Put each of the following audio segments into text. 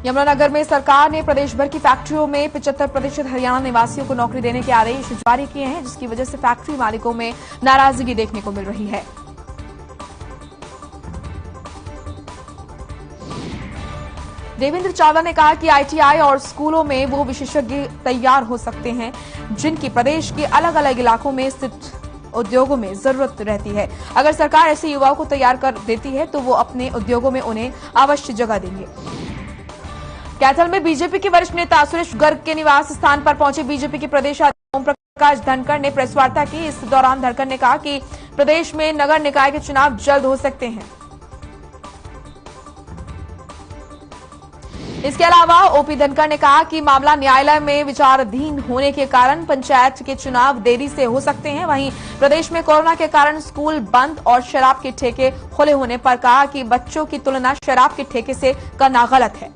यमुनानगर में सरकार ने प्रदेश भर की फैक्ट्रियों में 75% हरियाणा निवासियों को नौकरी देने के आदेश जारी किए हैं, जिसकी वजह से फैक्ट्री मालिकों में नाराजगी देखने को मिल रही है। देवेंद्र चावला ने कहा कि आईटीआई और स्कूलों में वो विशेषज्ञ तैयार हो सकते हैं जिनकी प्रदेश के अलग अलग इलाकों में स्थित उद्योगों में जरूरत रहती है। अगर सरकार ऐसे युवाओं को तैयार कर देती है तो वो अपने उद्योगों में उन्हें अवश्य जगह देंगे। कैथल में बीजेपी के वरिष्ठ नेता सुरेश गर्ग के निवास स्थान पर पहुंचे बीजेपी के प्रदेश अध्यक्ष ओम प्रकाश धनखड़ ने प्रेस वार्ता की। इस दौरान धनखड़ ने कहा कि प्रदेश में नगर निकाय के चुनाव जल्द हो सकते हैं। इसके अलावा ओपी धनखड़ ने कहा कि मामला न्यायालय में विचाराधीन होने के कारण पंचायत के चुनाव देरी से हो सकते हैं। वहीं प्रदेश में कोरोना के कारण स्कूल बंद और शराब के ठेके खुले होने पर कहा कि बच्चों की तुलना शराब के ठेके से करना गलत है।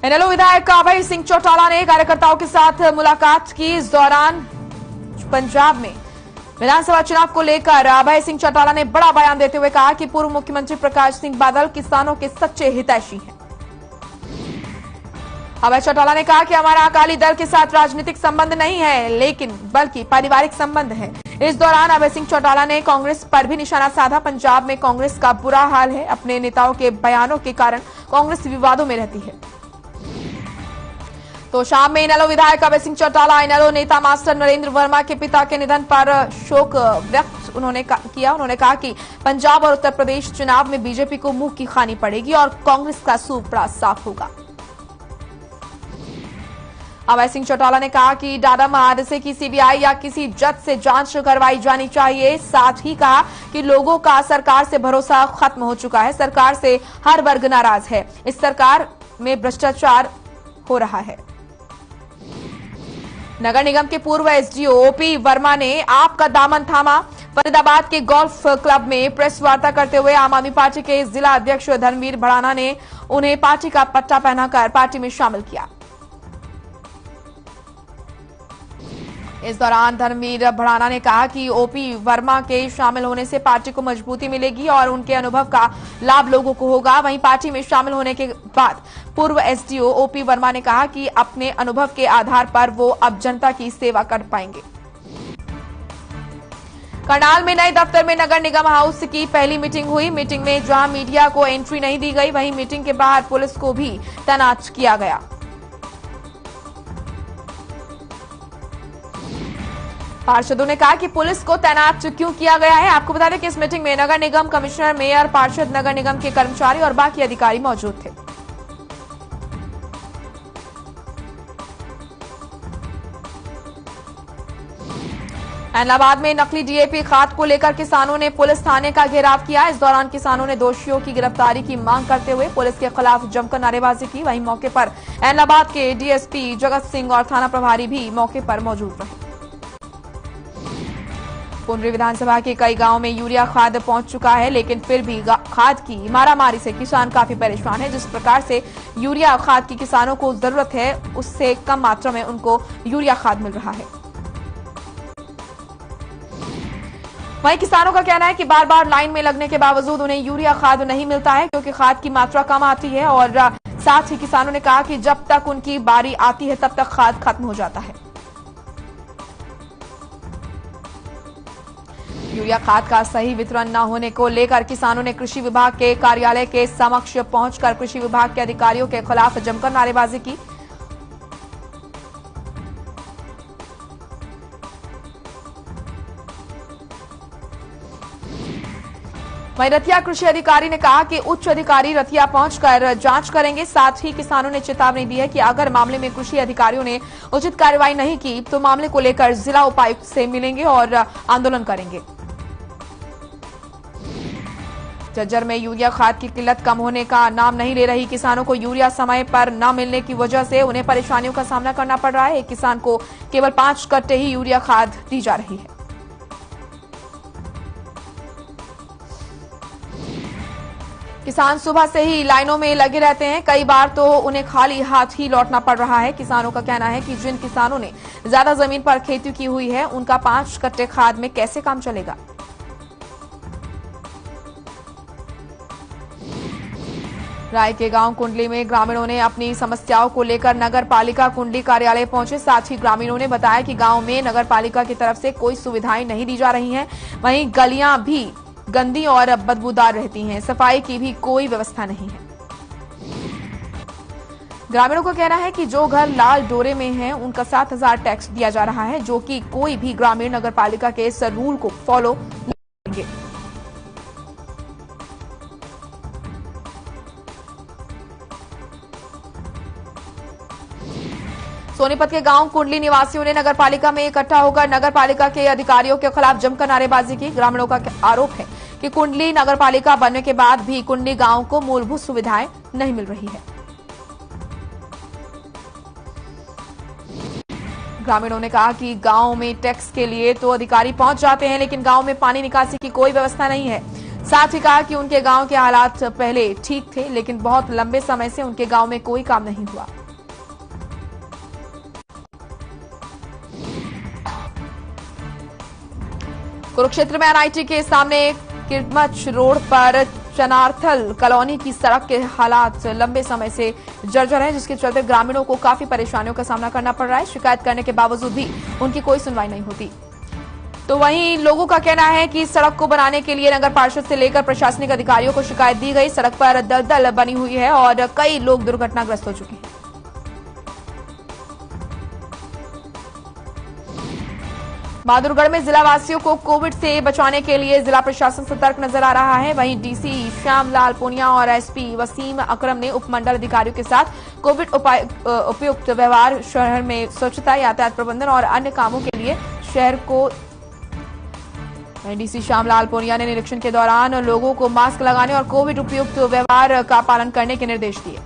इनेलो विधायक अभय सिंह चौटाला ने कार्यकर्ताओं के साथ मुलाकात की। इस दौरान पंजाब में विधानसभा चुनाव को लेकर अभय सिंह चौटाला ने बड़ा बयान देते हुए कहा कि पूर्व मुख्यमंत्री प्रकाश सिंह बादल किसानों के सच्चे हितैषी हैं। अभय चौटाला ने कहा कि हमारा अकाली दल के साथ राजनीतिक संबंध नहीं है, लेकिन बल्कि पारिवारिक संबंध है। इस दौरान अभय सिंह चौटाला ने कांग्रेस पर भी निशाना साधा। पंजाब में कांग्रेस का बुरा हाल है। अपने नेताओं के बयानों के कारण कांग्रेस विवादों में रहती है। तो शाम में इनेलो विधायक अभय सिंह चौटाला इनेलो नेता मास्टर नरेंद्र वर्मा के पिता के निधन पर शोक व्यक्त उन्होंने कहा कि पंजाब और उत्तर प्रदेश चुनाव में बीजेपी को मुंह की खानी पड़ेगी और कांग्रेस का सूप बड़ा साफ होगा। अभय सिंह चौटाला ने कहा कि डाडम हादसे की सीबीआई या किसी जज से जांच करवाई जानी चाहिए। साथ ही कहा कि लोगों का सरकार से भरोसा खत्म हो चुका है। सरकार से हर वर्ग नाराज है। इस सरकार में भ्रष्टाचार हो रहा है। नगर निगम के पूर्व एसडीओ ओपी वर्मा ने आपका दामन थामा। फरीदाबाद के गोल्फ क्लब में प्रेस वार्ता करते हुए आम आदमी पार्टी के जिला अध्यक्ष धर्मवीर भड़ाना ने उन्हें पार्टी का पट्टा पहनाकर पार्टी में शामिल किया। इस दौरान धर्मवीर भड़ाना ने कहा कि ओपी वर्मा के शामिल होने से पार्टी को मजबूती मिलेगी और उनके अनुभव का लाभ लोगों को होगा। वहीं पार्टी में शामिल होने के बाद पूर्व एसडीओ ओपी वर्मा ने कहा कि अपने अनुभव के आधार पर वो अब जनता की सेवा कर पाएंगे। करनाल में नए दफ्तर में नगर निगम हाउस की पहली मीटिंग हुई। मीटिंग में जहां मीडिया को एंट्री नहीं दी गई, वहीं मीटिंग के बाहर पुलिस को भी तैनात किया गया। पार्षदों ने कहा कि पुलिस को तैनात क्यों किया गया है। आपको बता दें कि इस मीटिंग में नगर निगम कमिश्नर, मेयर, पार्षद, नगर निगम के कर्मचारी और बाकी अधिकारी मौजूद थे। इलाहाबाद में नकली डीएपी खाद को लेकर किसानों ने पुलिस थाने का घेराव किया। इस दौरान किसानों ने दोषियों की गिरफ्तारी की मांग करते हुए पुलिस के खिलाफ जमकर नारेबाजी की। वहीं मौके पर इलाहाबाद के डीएसपी जगत सिंह और थाना प्रभारी भी मौके पर मौजूद रहे। पुंडरी विधानसभा के कई गांवों में यूरिया खाद पहुंच चुका है, लेकिन फिर भी खाद की मारामारी से किसान काफी परेशान है। जिस प्रकार से यूरिया खाद की किसानों को जरूरत है, उससे कम मात्रा में उनको यूरिया खाद मिल रहा है। वहीं किसानों का कहना है कि बार बार लाइन में लगने के बावजूद उन्हें यूरिया खाद नहीं मिलता है, क्योंकि खाद की मात्रा कम आती है। और साथ ही किसानों ने कहा कि जब तक उनकी बारी आती है तब तक खाद खत्म हो जाता है। यूरिया खाद का सही वितरण न होने को लेकर किसानों ने कृषि विभाग के कार्यालय के समक्ष पहुंचकर कृषि विभाग के अधिकारियों के खिलाफ जमकर नारेबाजी की। वहीं रतिया कृषि अधिकारी ने कहा कि उच्च अधिकारी रतिया पहुंचकर जांच करेंगे। साथ ही किसानों ने चेतावनी दी है कि अगर मामले में कृषि अधिकारियों ने उचित कार्रवाई नहीं की तो मामले को लेकर जिला उपायुक्त से मिलेंगे और आंदोलन करेंगे। झज्जर में यूरिया खाद की किल्लत कम होने का नाम नहीं ले रही। किसानों को यूरिया समय पर न मिलने की वजह से उन्हें परेशानियों का सामना करना पड़ रहा है। एक किसान को केवल 5 कट्टे ही यूरिया खाद दी जा रही है। किसान सुबह से ही लाइनों में लगे रहते हैं। कई बार तो उन्हें खाली हाथ ही लौटना पड़ रहा है। किसानों का कहना है कि जिन किसानों ने ज्यादा जमीन पर खेती की हुई है, उनका 5 कट्टे खाद में कैसे काम चलेगा। राय के गांव कुंडली में ग्रामीणों ने अपनी समस्याओं को लेकर नगर पालिका कुंडली कार्यालय पहुंचे। साथ ही ग्रामीणों ने बताया कि गांव में नगर पालिका की तरफ से कोई सुविधाएं नहीं दी जा रही हैं। वहीं गलियां भी गंदी और बदबूदार रहती हैं। सफाई की भी कोई व्यवस्था नहीं है। ग्रामीणों का कहना है कि जो घर लाल डोरे में हैं, उनका 7,000 टैक्स दिया जा रहा है, जो कि कोई भी ग्रामीण नगर पालिका के इस रूल को फॉलो नहीं करेंगे। सोनीपत के गांव कुंडली निवासियों ने नगर पालिका में इकट्ठा होकर नगर पालिका के अधिकारियों के खिलाफ जमकर नारेबाजी की। ग्रामीणों का आरोप है कि कुंडली नगर पालिका बनने के बाद भी कुंडली गांव को मूलभूत सुविधाएं नहीं मिल रही है। ग्रामीणों ने कहा कि गांव में टैक्स के लिए तो अधिकारी पहुंच जाते हैं, लेकिन गांव में पानी निकासी की कोई व्यवस्था नहीं है। साथ ही कहा कि उनके गांव के हालात पहले ठीक थे, लेकिन बहुत लंबे समय से उनके गांव में कोई काम नहीं हुआ। कुरुक्षेत्र में एनआईटी के सामने किरमच रोड पर चनार्थल कॉलोनी की सड़क के हालात लंबे समय से जर्जर हैं, जिसके चलते ग्रामीणों को काफी परेशानियों का सामना करना पड़ रहा है। शिकायत करने के बावजूद भी उनकी कोई सुनवाई नहीं होती। तो वहीं लोगों का कहना है कि सड़क को बनाने के लिए नगर पार्षद से लेकर प्रशासनिक अधिकारियों को शिकायत दी गई। सड़क पर दलदल बनी हुई है और कई लोग दुर्घटनाग्रस्त हो चुके हैं। बहादुरगढ़ में जिलावासियों को कोविड से बचाने के लिए जिला प्रशासन सतर्क नजर आ रहा है। वहीं डीसी श्यामलाल पुनिया और एसपी वसीम अकरम ने उपमंडल अधिकारियों के साथ कोविड उपयुक्त व्यवहार, शहर में स्वच्छता, यातायात प्रबंधन और अन्य कामों के लिए शहर को। डीसी श्यामलाल पुनिया ने निरीक्षण के दौरान लोगों को मास्क लगाने और कोविड उपयुक्त व्यवहार का पालन करने के निर्देश दिए।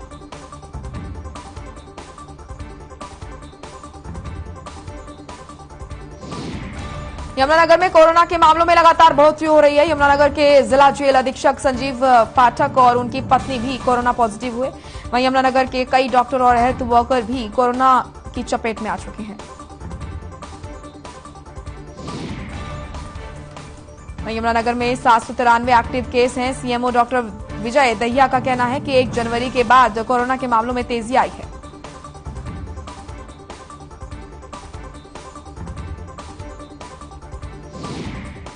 यमुनानगर में कोरोना के मामलों में लगातार बढ़ोतरी हो रही है। यमुनानगर के जिला जेल अधीक्षक संजीव पाठक और उनकी पत्नी भी कोरोना पॉजिटिव हुए। वहीं यमुनानगर के कई डॉक्टर और हेल्थ वर्कर भी कोरोना की चपेट में आ चुके हैं। वहीं यमुनानगर में 793 एक्टिव केस हैं। सीएमओ डॉक्टर विजय दहिया का कहना है कि 1 जनवरी के बाद कोरोना के मामलों में तेजी आई है।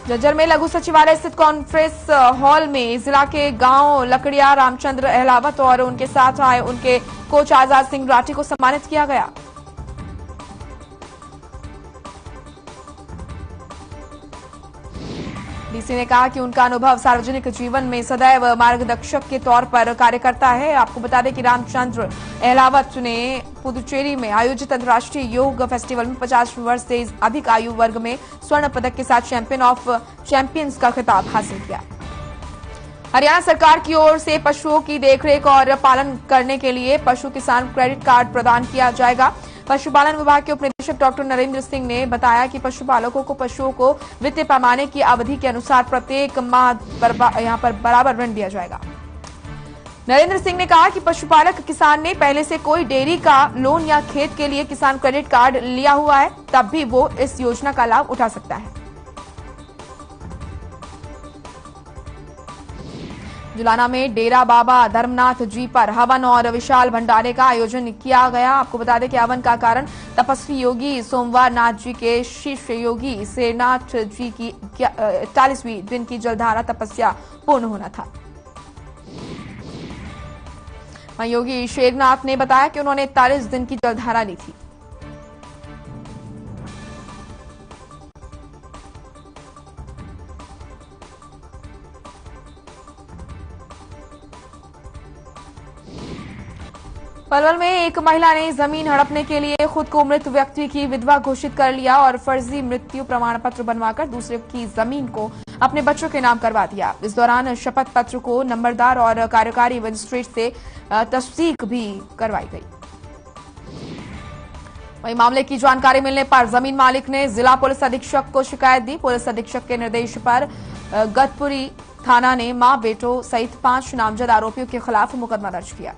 जज्जर में लघु सचिवालय स्थित कॉन्फ्रेंस हॉल में जिला के गांव लकड़िया रामचंद्र अहलावत और उनके साथ आए उनके कोच आजाद सिंह राठी को सम्मानित किया गया। डीसी ने कहा कि उनका अनुभव सार्वजनिक जीवन में सदैव मार्गदर्शक के तौर पर कार्य करता है। आपको बता दें कि रामचंद्र अहलावत ने पुदुचेरी में आयोजित अंतर्राष्ट्रीय योग फेस्टिवल में 50 वर्ष से अधिक आयु वर्ग में स्वर्ण पदक के साथ चैंपियन ऑफ चैंपियंस का खिताब हासिल किया। हरियाणा सरकार की ओर से पशुओं की देखरेख और पालन करने के लिए पशु किसान क्रेडिट कार्ड प्रदान किया जाएगा। पशुपालन विभाग के उपनिदेशक डॉक्टर नरेंद्र सिंह ने बताया कि पशुपालकों को पशुओं को वित्तीय पैमाने की अवधि के अनुसार प्रत्येक माह यहां पर बराबर ऋण दिया जाएगा। नरेंद्र सिंह ने कहा कि पशुपालक किसान ने पहले से कोई डेयरी का लोन या खेत के लिए किसान क्रेडिट कार्ड लिया हुआ है, तब भी वो इस योजना का लाभ उठा सकता है। जुलाना में डेरा बाबा धर्मनाथ जी पर हवन और विशाल भंडारे का आयोजन किया गया। आपको बता दें कि हवन का कारण तपस्वी योगी सोमवार नाथ जी के शिष्य योगी शेरनाथ जी की 41वीं दिन की जलधारा तपस्या पूर्ण होना था। योगी शेरनाथ ने बताया कि उन्होंने 41 दिन की जलधारा ली थी। पलवल में एक महिला ने जमीन हड़पने के लिए खुद को मृत व्यक्ति की विधवा घोषित कर लिया और फर्जी मृत्यु प्रमाण पत्र बनवाकर दूसरे की जमीन को अपने बच्चों के नाम करवा दिया। इस दौरान शपथ पत्र को नंबरदार और कार्यकारी मजिस्ट्रेट से तस्दीक भी करवाई गई। वहीं मामले की जानकारी मिलने पर जमीन मालिक ने जिला पुलिस अधीक्षक को शिकायत दी। पुलिस अधीक्षक के निर्देश पर गतपुरी थाना ने मां बेटों सहित 5 नामजद आरोपियों के खिलाफ मुकदमा दर्ज किया।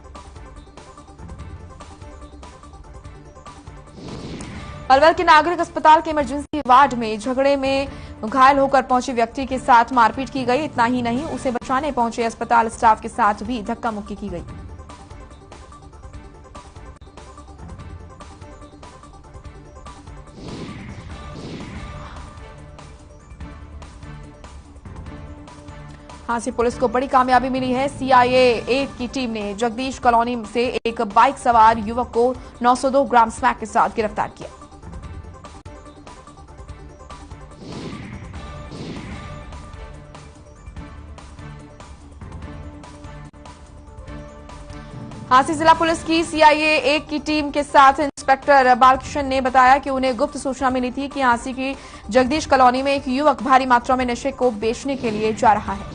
पलवल के नागरिक अस्पताल के इमरजेंसी वार्ड में झगड़े में घायल होकर पहुंचे व्यक्ति के साथ मारपीट की गई। इतना ही नहीं, उसे बचाने पहुंचे अस्पताल स्टाफ के साथ भी धक्का मुक्की की गई। हांसी पुलिस को बड़ी कामयाबी मिली है। CIA की टीम ने जगदीश कॉलोनी से एक बाइक सवार युवक को 902 ग्राम स्मैक के साथ गिरफ्तार किया। हांसी जिला पुलिस की CIA की टीम के साथ इंस्पेक्टर बालकृष्ण ने बताया कि उन्हें गुप्त सूचना मिली थी कि हांसी की जगदीश कॉलोनी में एक युवक भारी मात्रा में नशे को बेचने के लिए जा रहा है।